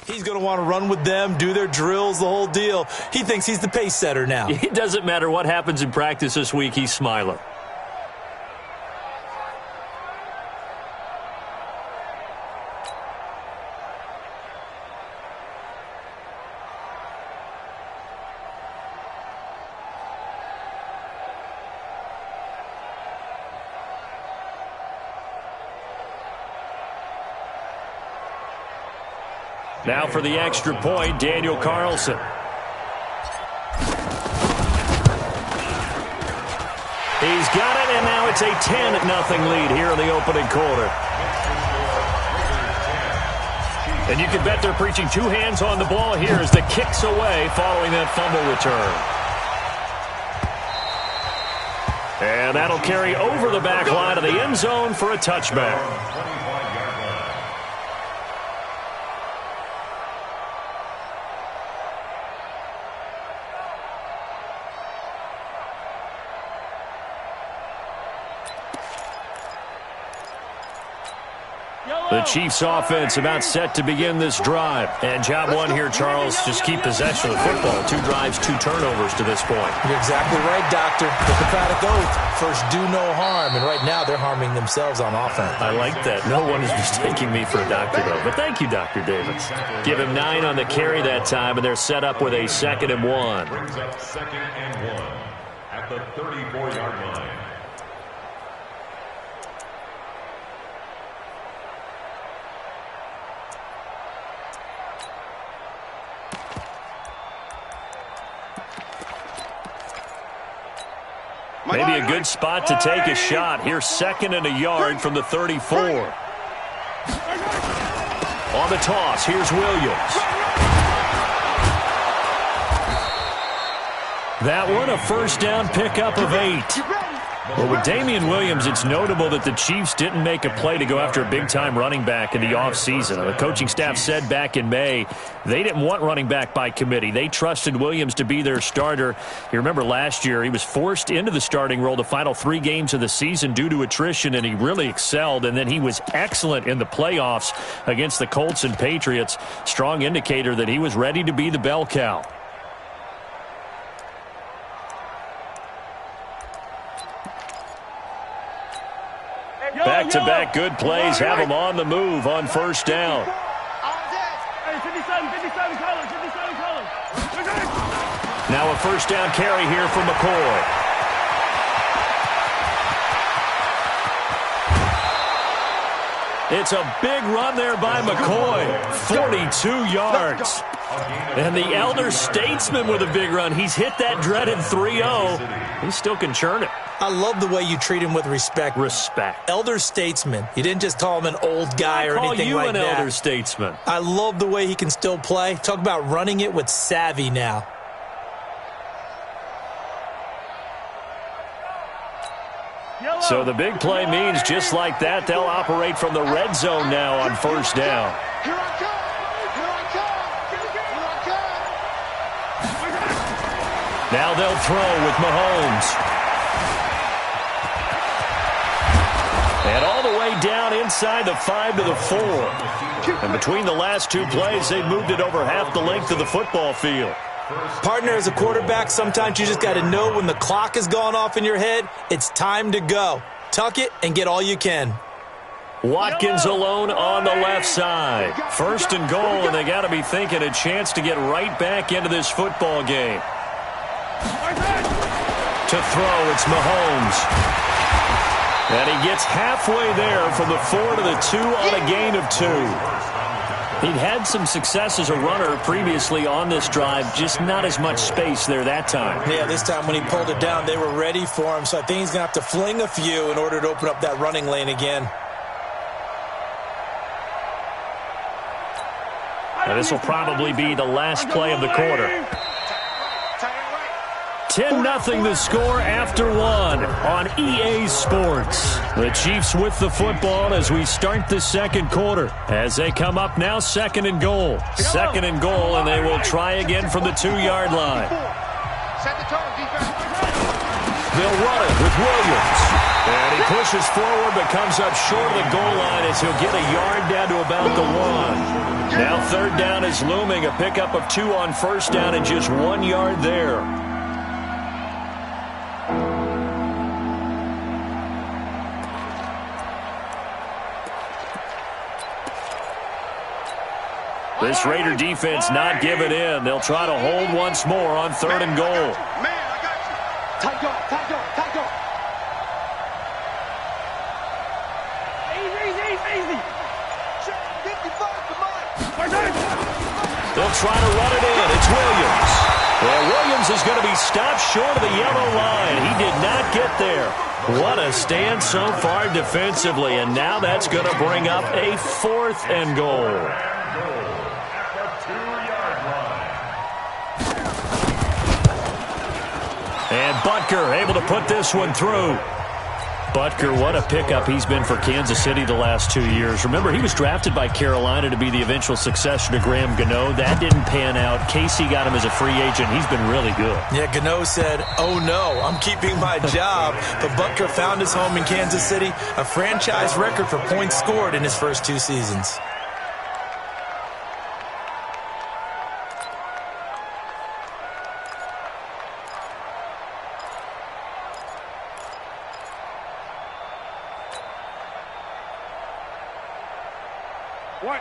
He's going to want to run with them, do their drills, the whole deal. He thinks he's the pace setter now. It doesn't matter what happens in practice this week, he's smiling. Now for the extra point, Daniel Carlson. He's got it, and now it's a 10-0 lead here in the opening quarter. And you can bet they're preaching two hands on the ball here as the kick's away following that fumble return. And that'll carry over the back line of the end zone for a touchback. The Chiefs offense about set to begin this drive. And job one here, Charles, just keep possession of the football. 2 drives, 2 turnovers to this point. You're exactly right, Doctor. The Hippocratic Oath, first do no harm. And right now they're harming themselves on offense. I like that. No one is mistaking me for a doctor, though. But thank you, Dr. Davis. Give him 9 on the carry that time, and they're set up with a 2nd and 1. Brings up 2nd and 1 at the 34-yard line. Maybe a good spot to take a shot. Here's 2nd and a yard from the 34. On the toss, here's Williams. That one, a first down pickup of 8. Well, with Damian Williams, it's notable that the Chiefs didn't make a play to go after a big-time running back in the offseason. The coaching staff said back in May they didn't want running back by committee. They trusted Williams to be their starter. You remember last year he was forced into the starting role the final 3 games of the season due to attrition, and he really excelled. And then he was excellent in the playoffs against the Colts and Patriots. Strong indicator that he was ready to be the bell cow. Back-to-back good plays have him on the move on first down. Now a first down carry here for McCoy. It's a big run there by McCoy. 42 yards. And the elder statesman with a big run. He's hit that dreaded 3-0. He still can churn it. I love the way you treat him with respect. Respect. Elder statesman. You didn't just call him an old guy or anything like that. I call you an elder statesman. I love the way he can still play. Talk about running it with savvy now. So the big play means just like that, they'll operate from the red zone now on first down. Now they'll throw with Mahomes. And all the way down inside the 5 to the 4. And between the last 2 plays, they've moved it over half the length of the football field. Partner, as a quarterback, sometimes you just got to know when the clock has gone off in your head, it's time to go. Tuck it and get all you can. Watkins alone on the left side. 1st and goal, and they got to be thinking a chance to get right back into this football game. To throw, it's Mahomes. And he gets halfway there from the 4 to the 2 on a gain of 2. He'd had some success as a runner previously on this drive, just not as much space there that time. Yeah, this time when he pulled it down, they were ready for him, so I think he's going to have to fling a few in order to open up that running lane again. Now this will probably be the last play of the quarter. 10-0 the score after 1 on EA Sports. The Chiefs with the football as we start the 2nd quarter. As they come up now, 2nd and goal. 2nd and goal, and they will try again from the 2-yard line. They'll run it with Williams. And he pushes forward but comes up short of the goal line as he'll get a yard down to about the 1. Now third down is looming, a pickup of 2 on first down and just 1 yard there. This Raider defense not giving in. They'll try to hold once more on 3rd and goal. Man, I got you. Tight go, tight go, tight go. Easy. 55 to mine. They'll try to run it in. It's Williams. Well, Williams is going to be stopped short of the yellow line. He did not get there. What a stand so far defensively. And now that's going to bring up a 4th and goal. And Butker able to put this one through. Butker, what a pickup he's been for Kansas City the last 2 years. Remember, he was drafted by Carolina to be the eventual successor to Graham Gano. That didn't pan out. Casey got him as a free agent. He's been really good. Yeah, Gano said, oh no, I'm keeping my job. But Butker found his home in Kansas City, a franchise record for points scored in his first 2 seasons.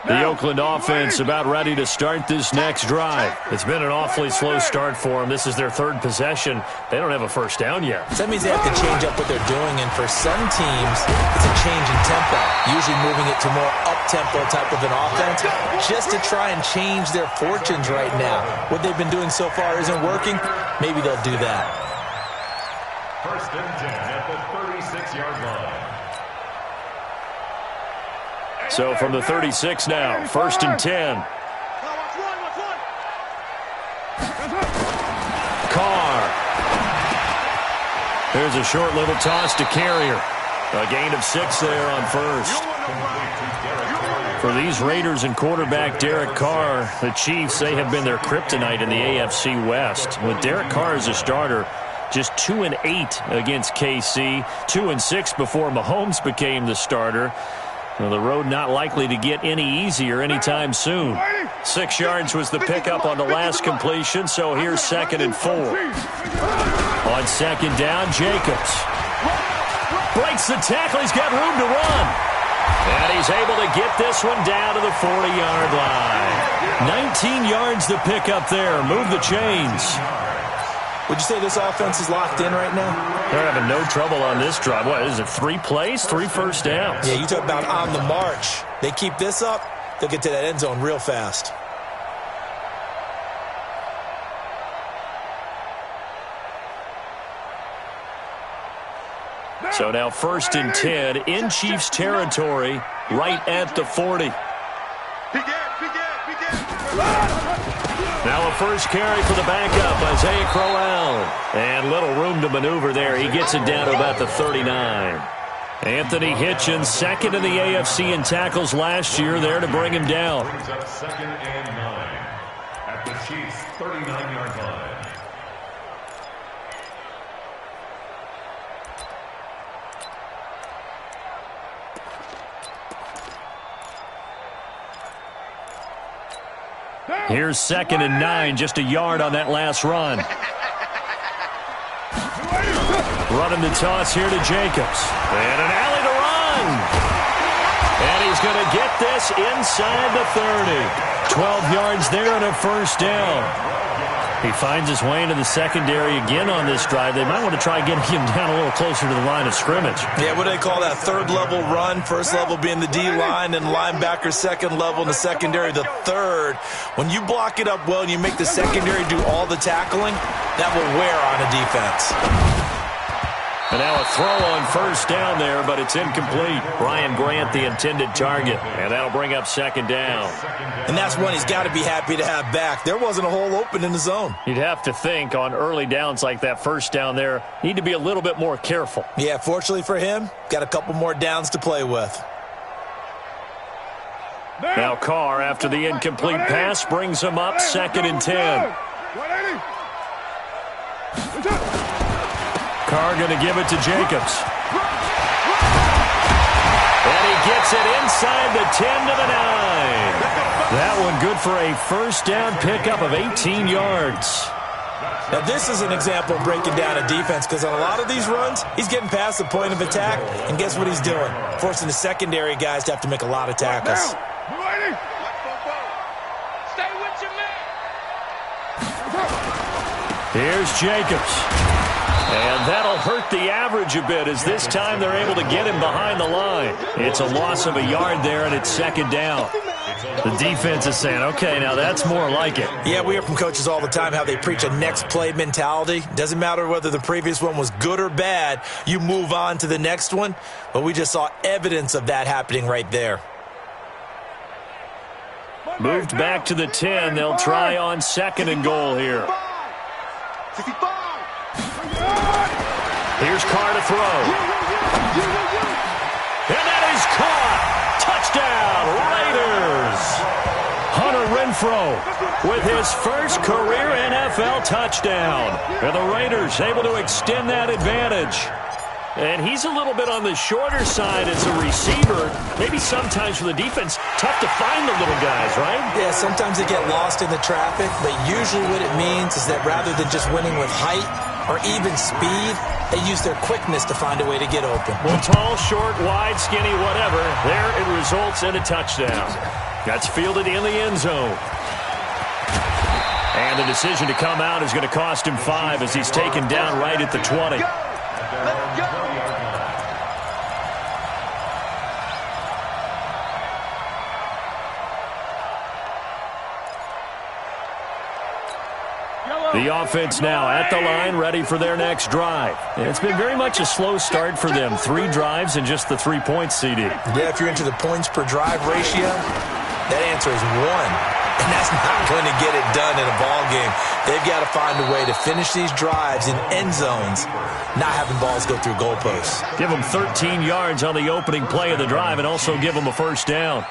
The Oakland offense about ready to start this next drive. It's been an awfully slow start for them. This is their 3rd possession. They don't have a first down yet. So that means they have to change up what they're doing, and for some teams, it's a change in tempo, usually moving it to more up-tempo type of an offense, just to try and change their fortunes right now. What they've been doing so far isn't working. Maybe they'll do that. 1st and 10 at the 36-yard line. So from the 36 now, 1st and 10. Carr. There's a short little toss to Carrier. A gain of 6 there on 1st. For these Raiders and quarterback Derek Carr, the Chiefs, they have been their kryptonite in the AFC West. With Derek Carr as a starter, just 2-8 against KC, 2-6 before Mahomes became the starter. Well, the road not likely to get any easier anytime soon. 6 yards was the pickup on the last completion, so here's 2nd and 4. On 2nd down, Jacobs breaks the tackle. He's got room to run. And he's able to get this one down to the 40-yard line. 19 yards the pickup there. Move the chains. Would you say this offense is locked in right now? They're having no trouble on this drive. What is it, 3 plays, 3 first downs? Yeah, you talk about on the march. They keep this up, they'll get to that end zone real fast. So now 1st and 10 in Chiefs territory, right at the 40. Now a first carry for the backup, Isaiah Crowell. And little room to maneuver there. He gets it down to about the 39. Anthony Hitchens, 2nd in the AFC in tackles last year, there to bring him down. Brings up 2nd and 9 at the Chiefs' 39-yard line. Here's 2nd and 9, just a yard on that last run. Running the toss here to Jacobs. And an alley to run. And he's going to get this inside the 30. 12 yards there and a first down. He finds his way into the secondary again on this drive. They might want to try getting him down a little closer to the line of scrimmage. Yeah, what do they call that? 3rd level run. 1st level being the D-line, and linebacker 2nd level in the secondary, the 3rd. When you block it up well and you make the secondary do all the tackling, that will wear on a defense. And now a throw on first down there, but it's incomplete. Brian Grant, the intended target, and that'll bring up 2nd down. And that's one he's got to be happy to have back. There wasn't a hole open in the zone. You'd have to think on early downs like that first down there, need to be a little bit more careful. Yeah, fortunately for him, got a couple more downs to play with. Now Carr, after the incomplete pass, brings him up 2nd and 10. Carr going to give it to Jacobs. gets it inside the 10 to the 9. That one good for a first down pickup of 18 yards. Now, this is an example of breaking down a defense because on a lot of these runs, he's getting past the point of attack, and guess what he's doing? Forcing the secondary guys to have to make a lot of tackles. Stay with your man. Here's Jacobs. And that'll hurt the average a bit as this time they're able to get him behind the line. It's a loss of a yard there, and it's second down. The defense is saying, okay, now that's more like it. Yeah, we hear from coaches all the time how they preach a next play mentality. Doesn't matter whether the previous one was good or bad, you move on to the next one. But we just saw evidence of that happening right there. Moved back to the 10. They'll try on second and goal here. 65. Here's Carr to throw. And that is caught. Touchdown, Raiders. Hunter Renfrow with his first career NFL touchdown. And the Raiders able to extend that advantage. And he's a little bit on the shorter side as a receiver. Maybe sometimes for the defense, tough to find the little guys, right? Yeah, sometimes they get lost in the traffic, but usually what it means is that rather than just winning with height or even speed, they use their quickness to find a way to get open. Well, tall, short, wide, skinny, whatever, there it results in a touchdown. That's fielded in the end zone. And the decision to come out is going to cost him 5 as he's taken down right at the 20. Let's go. The offense now at the line, ready for their next drive. It's been very much a slow start for them. 3 drives and just the 3 points, CD. Yeah, if you're into the points per drive ratio, that answer is 1. And that's not going to get it done in a ball game. They've got to find a way to finish these drives in end zones, not having balls go through goalposts. Give them 13 yards on the opening play of the drive and also give them a first down.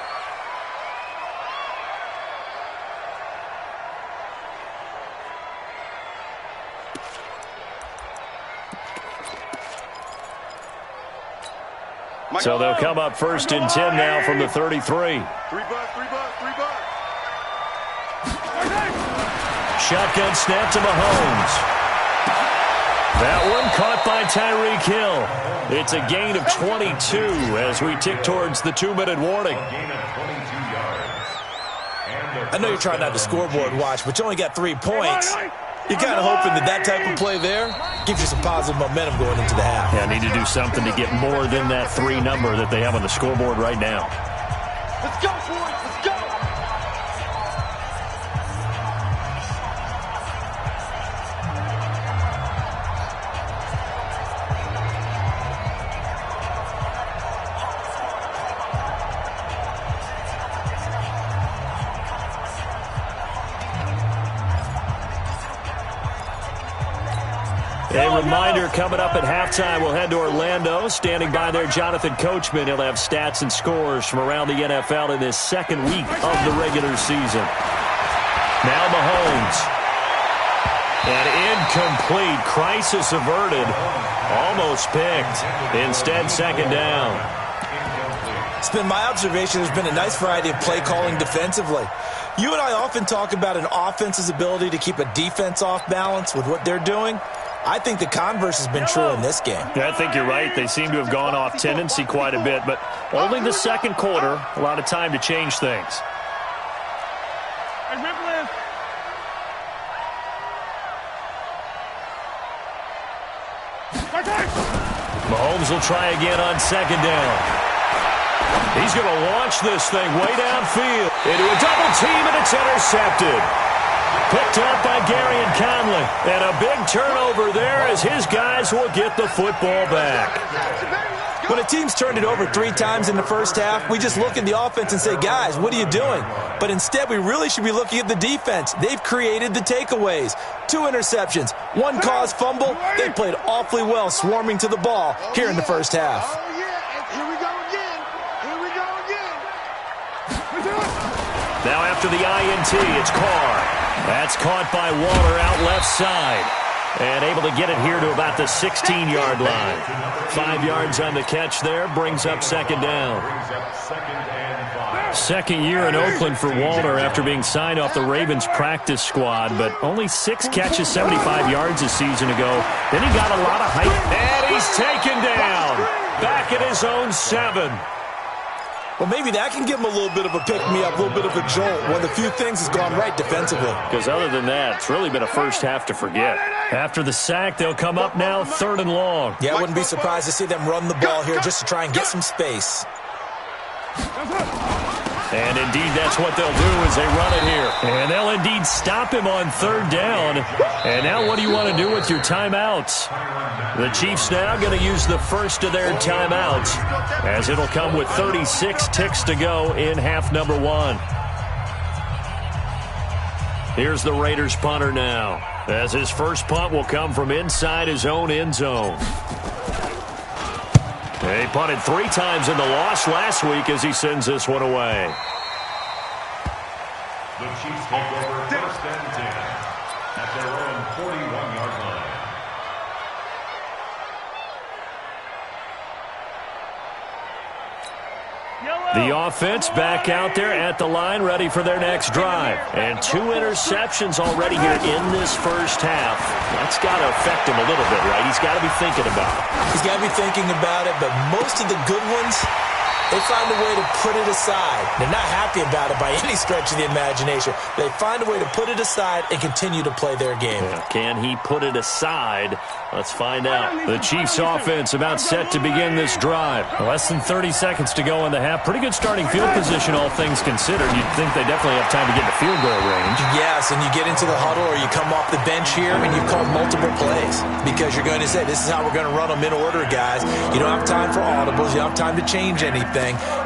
So they'll come up first and 10 now from the 33. 3 bucks. Shotgun snap to Mahomes. That one caught by Tyreek Hill. It's a gain of 22 as we tick towards the 2-minute warning. I know you're trying not to scoreboard watch, but you only got 3 points. You're kind of hoping that type of play there gives you some positive momentum going into the half. Yeah, need to do something to get more than that 3 number that they have on the scoreboard right now. Let's go, boys. Let's go. A reminder coming up at halftime, we'll head to Orlando. Standing by there, Jonathan Coachman. He'll have stats and scores from around the NFL in this second week of the regular season. Now Mahomes. And incomplete. Crisis averted. Almost picked. Instead, second down. It's been my observation there's been a nice variety of play calling defensively. You and I often talk about an offense's ability to keep a defense off balance with what they're doing. I think the converse has been true in this game. Yeah, I think you're right. They seem to have gone off tendency quite a bit, but only the second quarter, a lot of time to change things. Mahomes will try again on second down. He's going to launch this thing way downfield into a double team, and it's intercepted. Picked up by Gary and Conley. And a big turnover there as his guys will get the football back. When a team's turned it over 3 times in the first half, we just look at the offense and say, guys, what are you doing? But instead, we really should be looking at the defense. They've created the takeaways. 2 interceptions, 1 caused fumble. They played awfully well swarming to the ball here in the first half. Oh, yeah. Here we go again. Here we go again. Now after the INT, it's Carr. That's caught by Waller out left side. And able to get it here to about the 16-yard line. 5 yards on the catch there, brings up second down. Second year in Oakland for Walter after being signed off the Ravens practice squad, but only 6 catches, 75 yards a season ago. Then he got a lot of hype, and he's taken down. Back at his own 7. Well, maybe that can give him a little bit of a pick-me-up, a little bit of a jolt. One of the few things has gone right defensively. Because other than that, it's really been a first half to forget. After the sack, they'll come up now 3rd and long. Yeah, I wouldn't be surprised to see them run the ball here just to try and get some space. And indeed, that's what they'll do as they run it here. And they'll indeed stop him on 3rd down. And now what do you want to do with your timeouts? The Chiefs now going to use the first of their timeouts, as it'll come with 36 ticks to go in half number 1. Here's the Raiders punter now, as his first punt will come from inside his own end zone. He punted 3 times in the loss last week as he sends this one away. The Chiefs take over 1st and 10 at their own 41-yard line. The offense back out there at the line, ready for their next drive. And 2 interceptions already here in this first half. That's got to affect him a little bit, right? He's got to be thinking about it. He's got to be thinking about it, but most of the good ones, they find a way to put it aside. They're not happy about it by any stretch of the imagination. They find a way to put it aside and continue to play their game. Yeah, can he put it aside? Let's find out. The Chiefs offense about set to begin this drive. Less than 30 seconds to go in the half. Pretty good starting field position, all things considered. You'd think they definitely have time to get to field goal range. Yes, and you get into the huddle or you come off the bench here and you call multiple plays because you're going to say, this is how we're going to run them in order, guys. You don't have time for audibles. You don't have time to change anything.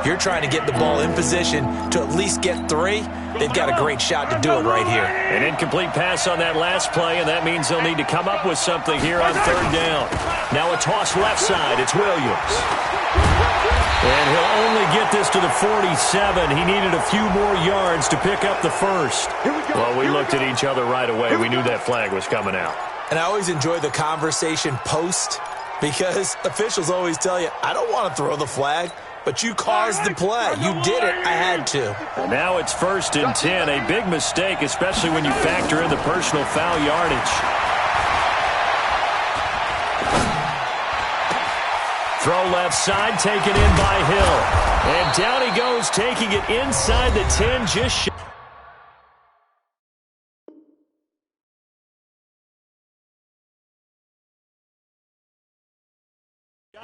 You're trying to get the ball in position to at least get 3. They've got a great shot to do it right here. An incomplete pass on that last play, and that means they'll need to come up with something here on 3rd down. Now a toss left side. It's Williams. And he'll only get this to the 47. He needed a few more yards to pick up the first. Well, we looked at each other right away. We knew that flag was coming out. And I always enjoy the conversation post because officials always tell you, I don't want to throw the flag. But you caused the play. You did it. I had to. And now it's 1st and 10. A big mistake, especially when you factor in the personal foul yardage. Throw left side, taken in by Hill. And down he goes, taking it inside the 10, just shy.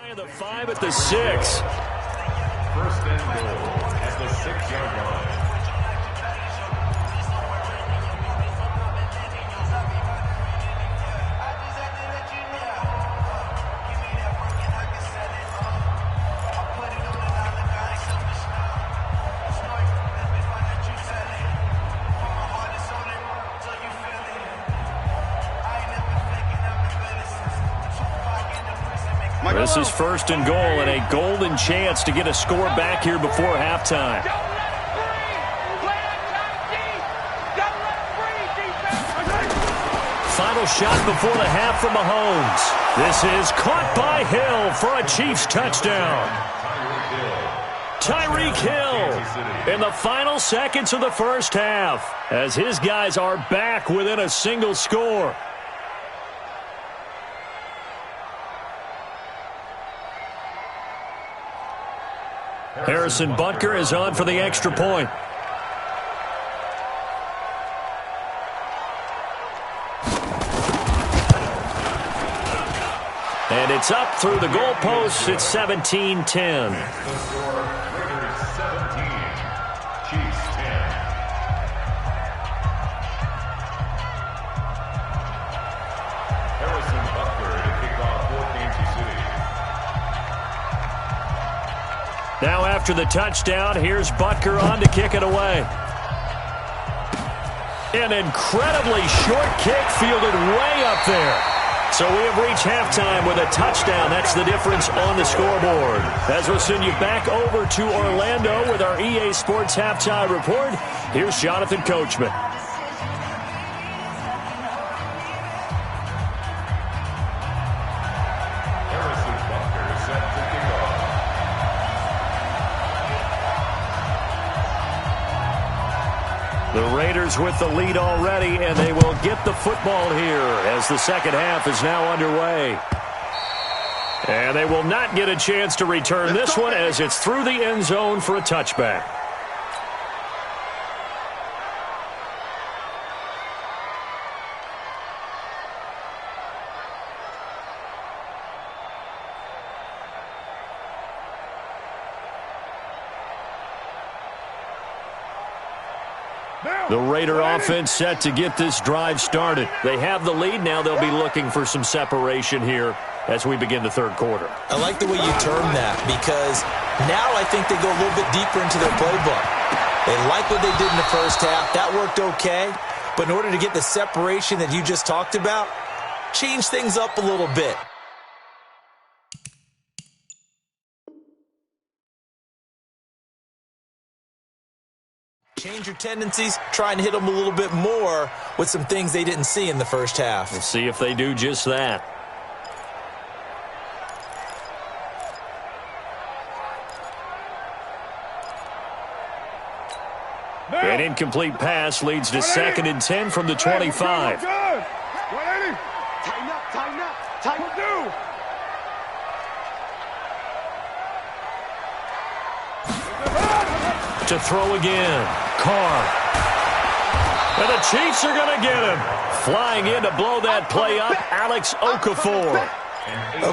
Of the 5 at the 6. 1st and goal at the 6-yard line. This is 1st and goal and a golden chance to get a score back here before halftime. Final shot before the half from Mahomes. This is caught by Hill for a Chiefs touchdown. Tyreek Hill in the final seconds of the first half as his guys are back within a single score. Harrison Butker is on for the extra point. And it's up through the goalposts. It's 17-10. The score, Raiders 17, Chiefs 10. Harrison Butker to kick off for Kansas City. Now after the touchdown, here's Butker on to kick it away. An incredibly short kick fielded way up there. So we have reached halftime with a touchdown. That's the difference on the scoreboard. As we'll send you back over to Orlando with our EA Sports Halftime Report, here's Jonathan Coachman. Raiders with the lead already, and they will get the football here as the second half is now underway. And they will not get a chance to return this one as it's through the end zone for a touchback. The Raider offense set to get this drive started. They have the lead. Now they'll be looking for some separation here as we begin the third quarter. I like the way you term that because now I think they go a little bit deeper into their playbook. They like what they did in the first half. That worked okay. But in order to get the separation that you just talked about, change things up a little bit. Change your tendencies, try and hit them a little bit more with some things they didn't see in the first half. We'll see if they do just that. An incomplete pass leads to 2nd and 10 from the 25. Tighten up, tighten up, tighten up. To throw again, Carr. And the Chiefs are going to get him. Flying in to blow that play up, Alex Okafor.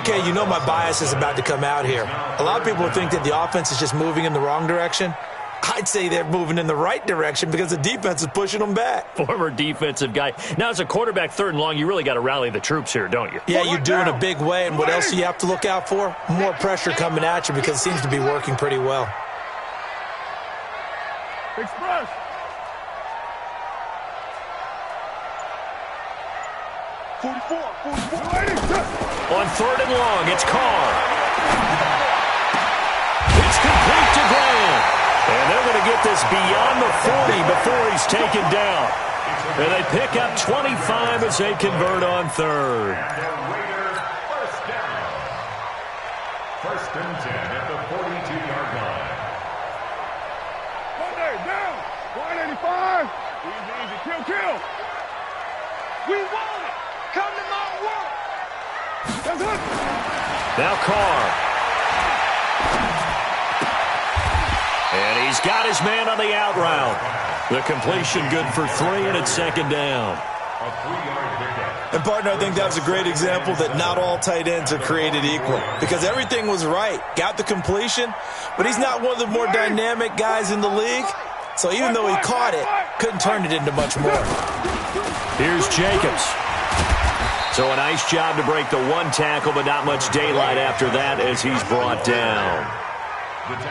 Okay, you know my bias is about to come out here. A lot of people think that the offense is just moving in the wrong direction. I'd say they're moving in the right direction because the defense is pushing them back. Former defensive guy. Now, as a quarterback, 3rd and long, you really got to rally the troops here, don't you? Yeah, you do in a big way. And what else do you have to look out for? More pressure coming at you because it seems to be working pretty well. Express. On 3rd and long, it's Carr. It's complete to Graham. And they're going to get this beyond the 40 before he's taken down. And they pick up 25 as they convert on 3rd. First down. 1st and 10 at the 42-yard line. Monday, down. 185. Easy, kill. We want it. Come to my work. That's it. Now Carr. And he's got his man on the out route. The completion good for 3, and it's 2nd down. A 3-yard pickup. And, partner, I think that was a great example that not all tight ends are created equal because everything was right. Got the completion, but he's not one of the more dynamic guys in the league. So even though he caught it, couldn't turn it into much more. Here's Jacobs. So a nice job to break the 1 tackle, but not much daylight after that as he's brought down.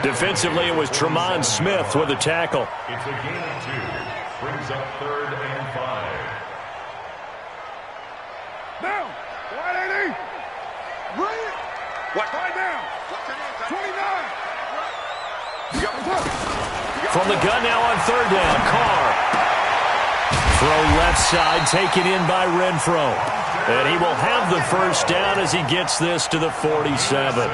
Defensively, it was Tremont Smith with a tackle. It's a gain of 2. Brings up 3rd and 5. Down. 180. Bring it. What? Right down. 29. From the gun now on 3rd down, Carr. Throw left side, taken in by Renfro. And he will have the first down as he gets this to the 47.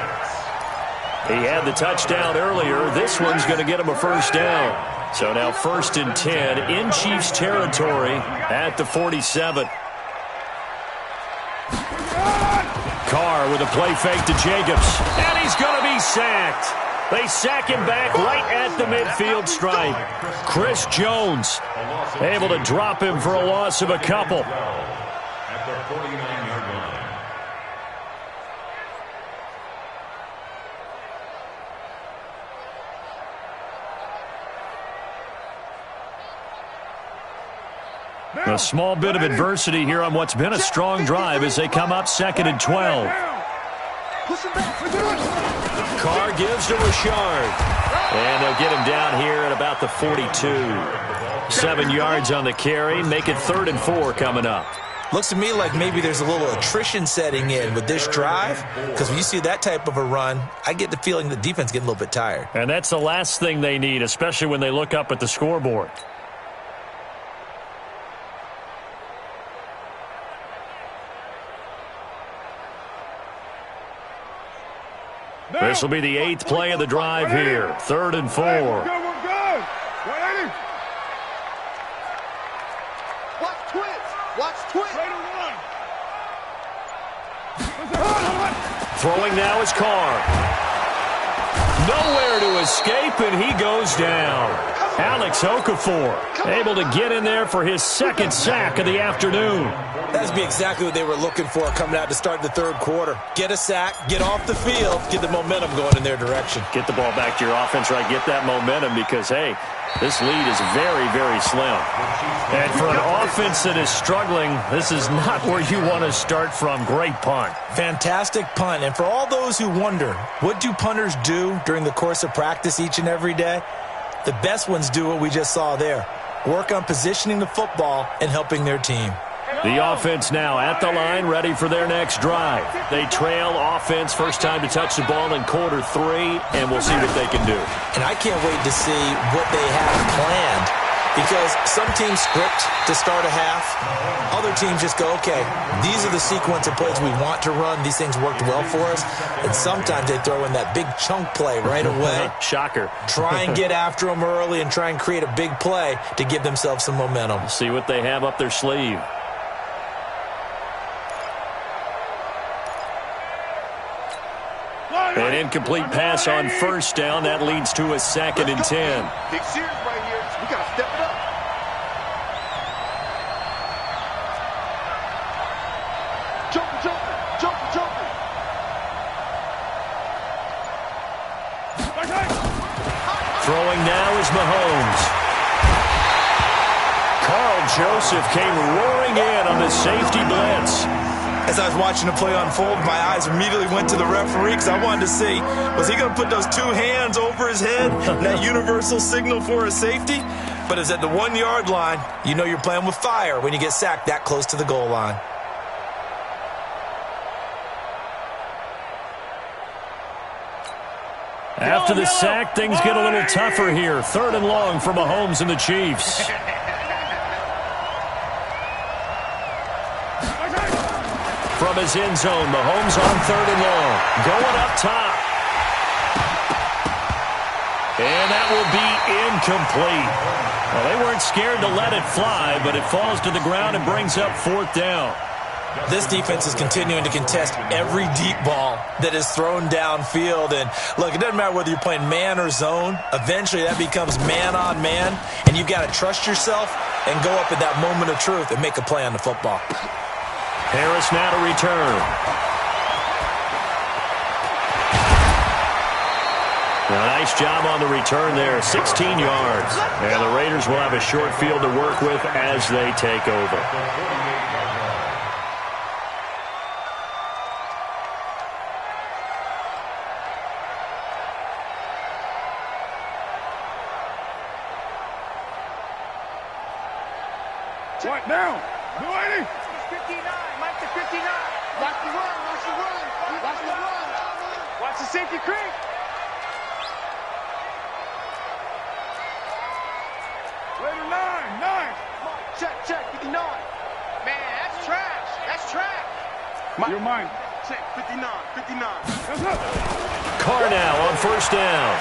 He had the touchdown earlier. This one's going to get him a first down. So now 1st and 10 in Chiefs territory at the 47. Carr with a play fake to Jacobs. And he's going to be sacked. They sack him back right at the midfield stripe. Chris Jones able to drop him for a loss of a couple. At the 49-yard line. A small bit of adversity here on what's been a strong drive as they come up 2nd and 12. Carr gives to Richard. And they'll get him down here at about the 42. 7 yards on the carry. Make it 3rd and 4 coming up. Looks to me like maybe there's a little attrition setting in with this drive because when you see that type of a run, I get the feeling the defense getting a little bit tired. And that's the last thing they need, especially when they look up at the scoreboard. This will be the 8th play of the drive here. 3rd and 4. We're good. 180. Throwing now is Carr. Nowhere to escape, and he goes down. Alex Okafor able to get in there for his second sack of the afternoon. That'd be exactly what they were looking for coming out to start the third quarter. Get a sack, get off the field, get the momentum going in their direction. Get the ball back to your offense, right? Get that momentum because, hey, this lead is very, very slim. And for an offense that is struggling, this is not where you want to start from. Great punt. Fantastic punt. And for all those who wonder, what do punters do during the course of practice each and every day? The best ones do what we just saw there. Work on positioning the football and helping their team. The offense now at the line, ready for their next drive. They trail offense, first time to touch the ball in quarter 3, and we'll see what they can do. And I can't wait to see what they have planned, because some teams script to start a half. Other teams just go, okay, these are the sequence of plays we want to run. These things worked well for us. And sometimes they throw in that big chunk play right away. Shocker. Try and get after them early and try and create a big play to give themselves some momentum. See what they have up their sleeve. An incomplete pass on first down. That leads to a 2nd and 10. Big series right here. We got to step it up. Jumping. Throwing now is Mahomes. Carl Joseph came roaring in on the safety blitz. As I was watching the play unfold, my eyes immediately went to the referee because I wanted to see, was he going to put those 2 hands over his head, that universal signal for a safety? But it's at the 1-yard line. You know you're playing with fire when you get sacked that close to the goal line. After the sack, things get a little tougher here. 3rd and long for Mahomes and the Chiefs. From his end zone, Mahomes on 3rd and long. Going up top. And that will be incomplete. Well, they weren't scared to let it fly, but it falls to the ground and brings up 4th down. This defense is continuing to contest every deep ball that is thrown downfield. And, look, it doesn't matter whether you're playing man or zone. Eventually, that becomes man on man, and you've got to trust yourself and go up at that moment of truth and make a play on the football. Harris now to return. A nice job on the return there, 16 yards. And the Raiders will have a short field to work with as they take over. What now? Do 80. 59. Mike to 59. Watch the run. Watch the safety creep. Later 9. Check. 59. Man, that's trash. Your mind. Check. 59. Carr now on first down.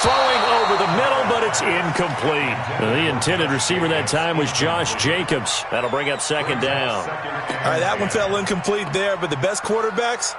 Throwing over the middle, but it's incomplete. The intended receiver that time was Josh Jacobs. That'll bring up 2nd down. All right, that one fell incomplete there, but the best quarterbacks,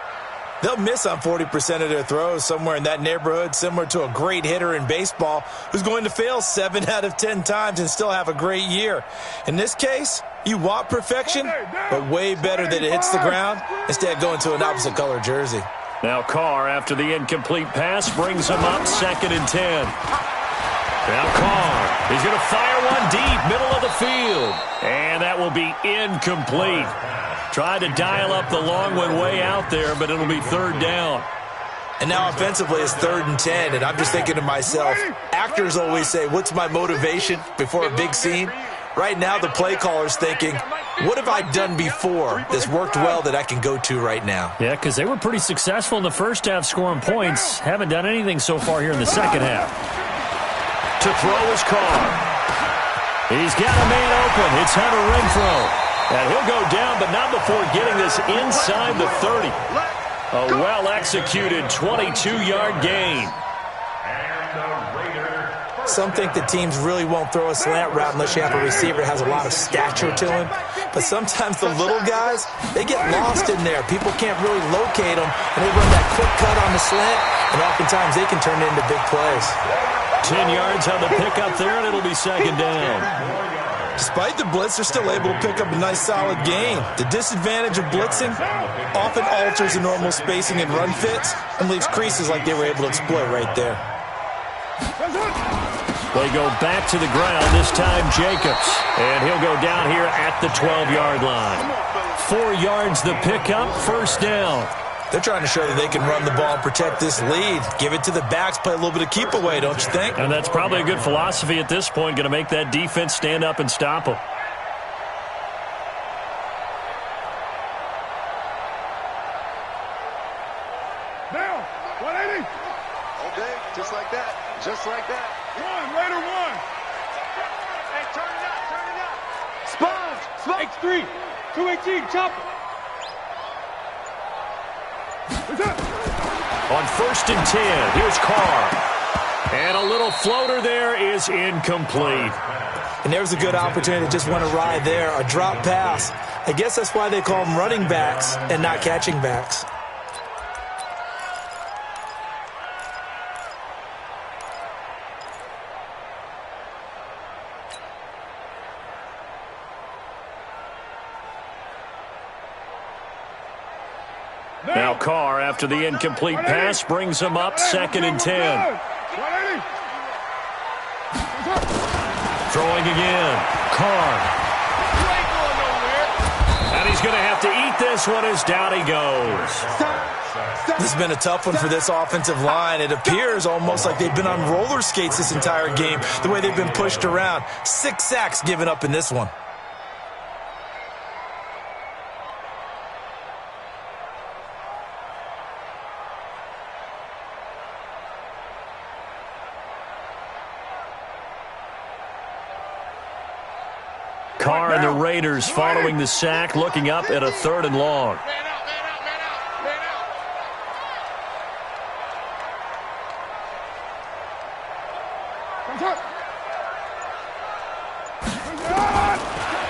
they'll miss on 40% of their throws, somewhere in that neighborhood, similar to a great hitter in baseball who's going to fail 7 out of 10 times and still have a great year. In this case, you want perfection, but way better that it hits the ground instead of going to an opposite color jersey. Now Carr, after the incomplete pass, brings him up 2nd and 10. Now Carr, he's going to fire one deep, middle of the field. And that will be incomplete. Tried to dial up the long one way out there, but it'll be 3rd down. And now offensively it's 3rd and 10, and I'm just thinking to myself, actors always say, what's my motivation before a big scene? Right now the play caller's thinking, what have I done before that's worked well that I can go to right now? Yeah, because they were pretty successful in the first half scoring points. Haven't done anything so far here in the second half. To throw is Carr. He's got a man open. It's Hunter Renfrow. And he'll go down, but not before getting this inside the 30. A well-executed 22-yard gain. Some think that teams really won't throw a slant route unless you have a receiver that has a lot of stature to him. But sometimes the little guys, they get lost in there. People can't really locate them, and they run that quick cut on the slant, and oftentimes they can turn it into big plays. 10 yards on the pickup there, and it'll be second down. Despite the blitz, they're still able to pick up a nice, solid gain. The disadvantage of blitzing often alters the normal spacing and run fits and leaves creases like they were able to exploit right there. They go back to the ground, this time Jacobs. And he'll go down here at the 12-yard line. 4 yards the pickup, first down. They're trying to show that they can run the ball and protect this lead. Give it to the backs, play a little bit of keep away, don't you think? And that's probably a good philosophy at this point, going to make that defense stand up and stop them. Now, 180. Okay, just like that. Just like that. Later one. Hey, turn it up, turn it up. Sponge. X3. 218, chopper. On 1st and 10, here's Carr. And a little floater there is incomplete. And there's a good opportunity to just went awry there, a drop pass. I guess that's why they call them running backs and not catching backs. Now Carr, after the incomplete pass, brings him up 2nd and 10. Throwing again. Carr. And he's going to have to eat this one as down he goes. This has been a tough one for this offensive line. It appears almost like they've been on roller skates this entire game, the way they've been pushed around. 6 sacks given up in this one. Carr and the Raiders following the sack, looking up at a 3rd and long.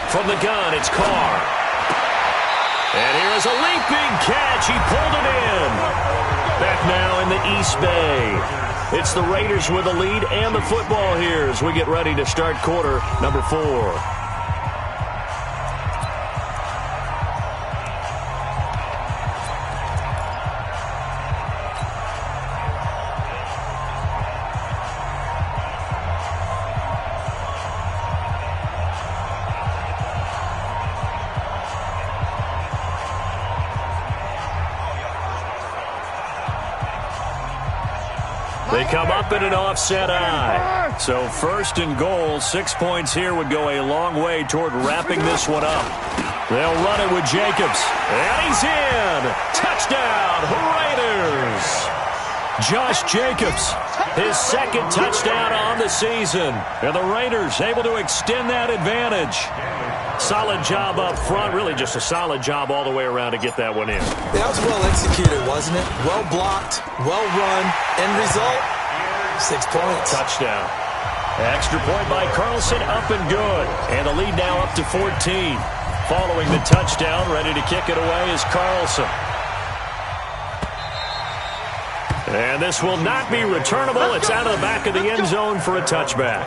From the gun, it's Carr. And here is a leaping catch. He pulled it in. Back now in the East Bay. It's the Raiders with the lead and the football here as we get ready to start quarter number 4. They come up in an offset eye. So 1st and goal, 6 points here would go a long way toward wrapping this one up. They'll run it with Jacobs. And he's in. Touchdown, Raiders. Josh Jacobs, his 2nd touchdown on the season. And the Raiders able to extend that advantage. Solid job up front. Really just a solid job all the way around to get that one in. That was well executed, wasn't it? Well blocked, well run. End result, 6 points. Touchdown. Extra point by Carlson, up and good. And the lead now up to 14. Following the touchdown, ready to kick it away is Carlson. And this will not be returnable. It's out of the back of the end zone for a touchback.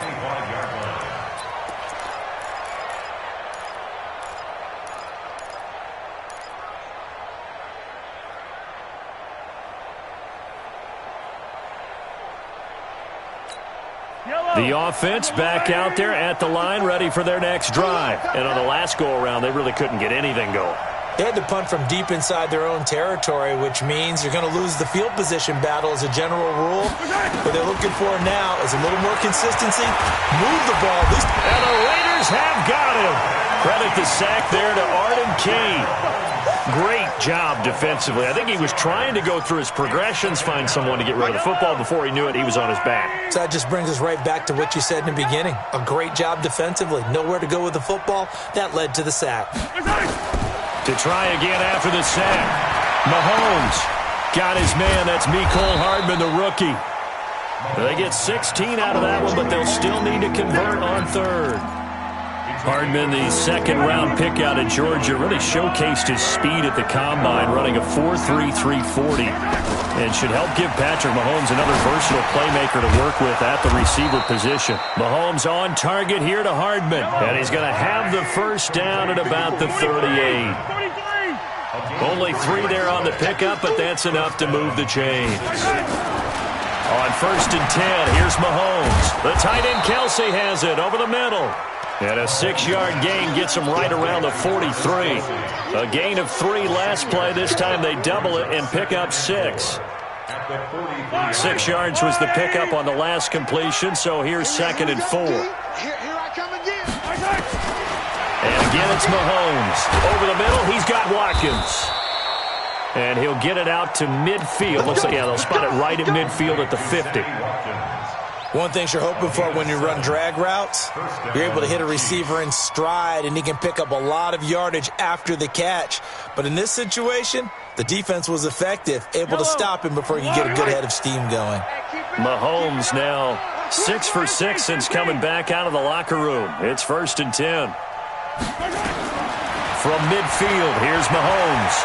The offense back out there at the line, ready for their next drive. And on the last go-around, they really couldn't get anything going. They had to punt from deep inside their own territory, which means you're going to lose the field position battle as a general rule. What they're looking for now is a little more consistency. Move the ball. And the Raiders have got him. Credit the sack there to Arden Key. Great job defensively. I think he was trying to go through his progressions, find someone to get rid of the football. Before he knew it, he was on his back. So that just brings us right back to what you said in the beginning. A great job defensively. Nowhere to go with the football. That led to the sack. To try again after the sack. Mahomes got his man. That's Mecole Hardman, the rookie. They get 16 out of that one, but they'll still need to convert on third. Hardman, the second-round pick out of Georgia, really showcased his speed at the combine, running a 4.33 40, and should help give Patrick Mahomes another versatile playmaker to work with at the receiver position. Mahomes on target here to Hardman, and he's going to have the first down at about the 38. Only 3 there on the pickup, but that's enough to move the chains. On 1st and 10, here's Mahomes. The tight end Kelsey has it over the middle. And a 6-yard gain gets him right around the 43. A gain of 3 last play. This time they double it and pick up 6. 6 yards was the pickup on the last completion, so here's 2nd and 4. Here I come again. And again it's Mahomes. Over the middle, he's got Watkins. And he'll get it out to midfield. Looks like, yeah, they'll spot it right at midfield at the 50. One thing you're hoping for when you run drag routes, you're able to hit a receiver in stride, and he can pick up a lot of yardage after the catch. But in this situation, the defense was effective, able to stop him before he could get a good head of steam going. Mahomes now 6 for 6 since coming back out of the locker room. It's 1st and 10. From midfield, here's Mahomes.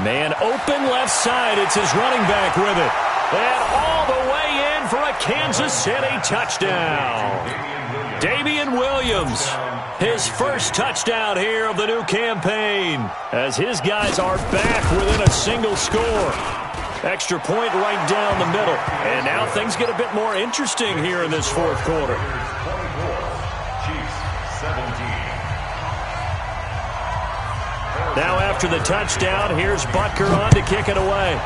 Man open left side. It's his running back with it. And all the way in for a Kansas City touchdown. Damian Williams, his first touchdown here of the new campaign, as his guys are back within a single score. Extra point right down the middle. And now things get a bit more interesting here in this 4th quarter. Now after the touchdown, here's Butker on to kick it away.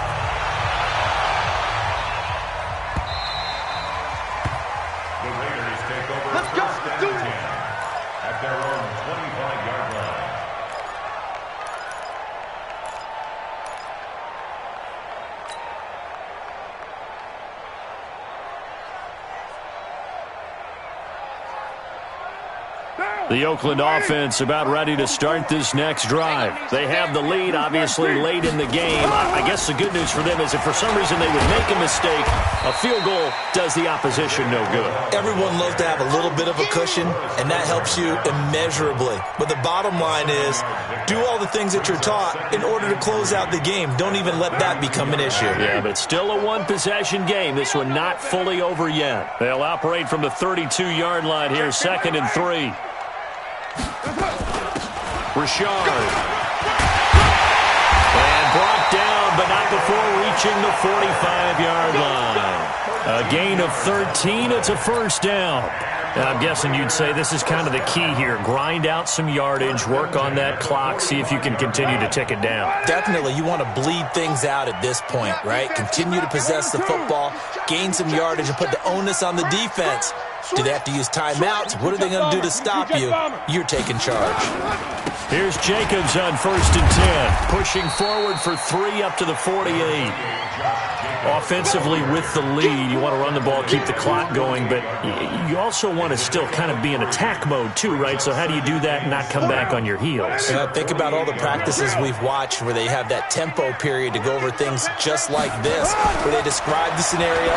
The Raiders take over first and 10 at their own 25-yard line. The Oakland offense about ready to start this next drive. They have the lead, obviously, late in the game. I guess the good news for them is if for some reason they would make a mistake, a field goal does the opposition no good. Everyone loves to have a little bit of a cushion, and that helps you immeasurably. But the bottom line is, do all the things that you're taught in order to close out the game. Don't even let that become an issue. Yeah, but still a one-possession game. This one not fully over yet. They'll operate from the 32-yard line here, 2nd and 3. Richard. And brought down, but not before reaching the 45-yard line. A gain of 13. It's a first down. Now, I'm guessing you'd say this is kind of the key here. Grind out some yardage, work on that clock, see if you can continue to tick it down. Definitely. You want to bleed things out at this point, right? Continue to possess the football, gain some yardage, and put the onus on the defense. Do they have to use timeouts? What are they going to do to stop you? You're taking charge. Here's Jacobs on 1st and 10. Pushing forward for 3 up to the 48. Offensively with the lead, you want to run the ball, keep the clock going, but you also want to still kind of be in attack mode too, right? So how do you do that and not come back on your heels? Think about all the practices we've watched where they have that tempo period to go over things just like this, where they describe the scenario,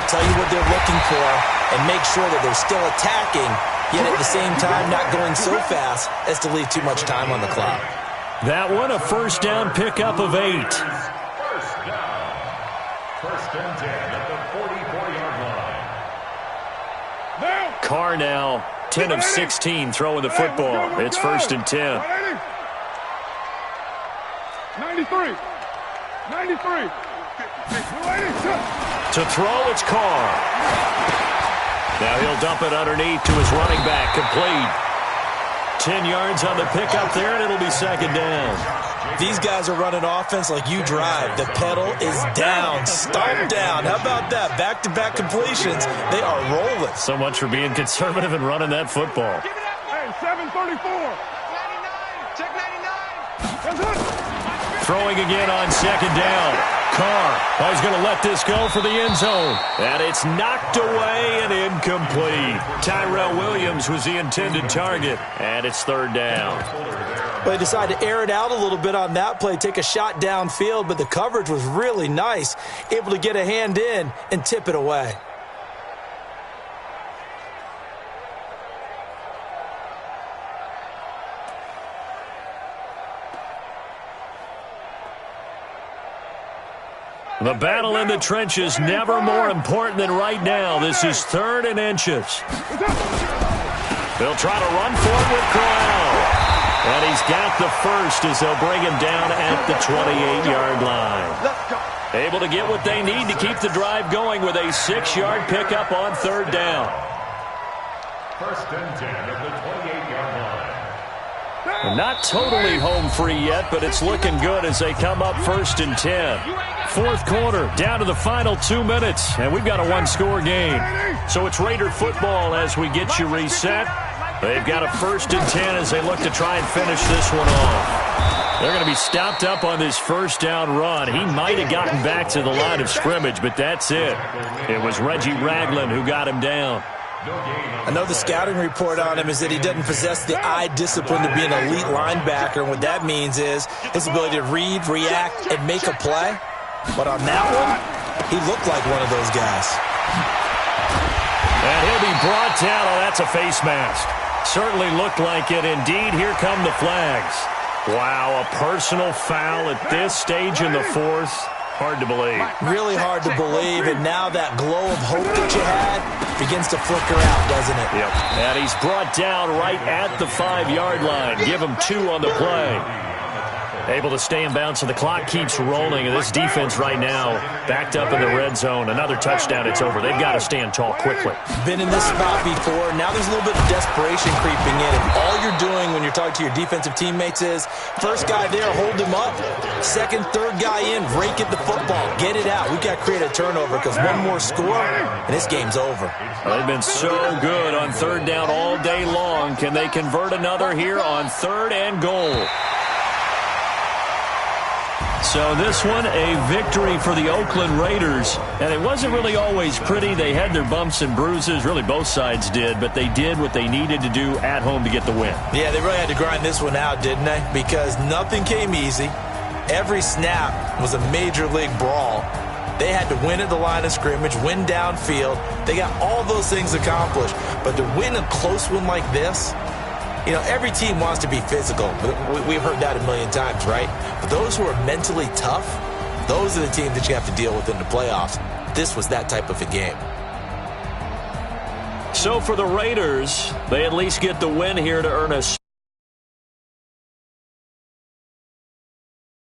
tell you what they're looking for, and make sure that they're still attacking, yet at the same time not going so fast as to leave too much time on the clock. That one, a first down pickup of 8. First and 10 at the 44-yard line. Carr now 10 of 16 throwing the football. It's 1st and 10. 93. To throw, it's Carr. Now he'll dump it underneath to his running back, complete. 10 yards on the pickup there, and it'll be 2nd down. These guys are running offense like you drive. The pedal is down, stomp down. How about that? Back-to-back completions. They are rolling. So much for being conservative and running that football. Hey, 734. 99. Check 99. Throwing again on 2nd down. Carr is going to let this go for the end zone. And it's knocked away and incomplete. Tyrell Williams was the intended target. And it's 3rd down. Well, they decided to air it out a little bit on that play, take a shot downfield, but the coverage was really nice, able to get a hand in and tip it away. The battle in the trenches never more important than right now. This is 3rd and inches. They'll try to run for it with Corral. And he's got the first as they'll bring him down at the 28-yard line. Able to get what they need to keep the drive going with a 6-yard pickup on 3rd down. 1st and 10 at the 28-yard line. Not totally home free yet, but it's looking good as they come up 1st and 10. 4th quarter, down to the final 2 minutes, and we've got a one-score game. So it's Raider football as we get you reset. They've got a 1st and 10 as they look to try and finish this one off. They're going to be stopped up on this 1st down run. He might have gotten back to the line of scrimmage, but that's it. It was Reggie Ragland who got him down. I know the scouting report on him is that he doesn't possess the eye discipline to be an elite linebacker. And what that means is his ability to read, react, and make a play. But on that one, he looked like one of those guys. And he'll be brought down. Oh, that's a face mask. Certainly looked like it. Indeed, here come the flags. Wow, a personal foul at this stage in the 4th. Hard to believe. Really hard to believe, and now that glow of hope that you had begins to flicker out, doesn't it? Yep. And he's brought down right at the 5-yard line. Give him 2 on the play. Able to stay in bounds, so the clock keeps rolling. And this defense right now backed up in the red zone. Another touchdown, it's over. They've got to stand tall quickly. Been in this spot before. Now there's a little bit of desperation creeping in. If all you're doing when you're talking to your defensive teammates is, first guy there, hold him up. Second, third guy in, rake at the football. Get it out. We've got to create a turnover because one more score, and this game's over. They've been so good on 3rd down all day long. Can they convert another here on 3rd and goal? So this one, a victory for the Oakland Raiders. And it wasn't really always pretty. They had their bumps and bruises. Really, both sides did. But they did what they needed to do at home to get the win. Yeah, they really had to grind this one out, didn't they? Because nothing came easy. Every snap was a major league brawl. They had to win at the line of scrimmage, win downfield. They got all those things accomplished. But to win a close one like this, you know, every team wants to be physical. We've heard that a million times, right? But those who are mentally tough, those are the teams that you have to deal with in the playoffs. This was that type of a game. So for the Raiders, they at least get the win here to earn a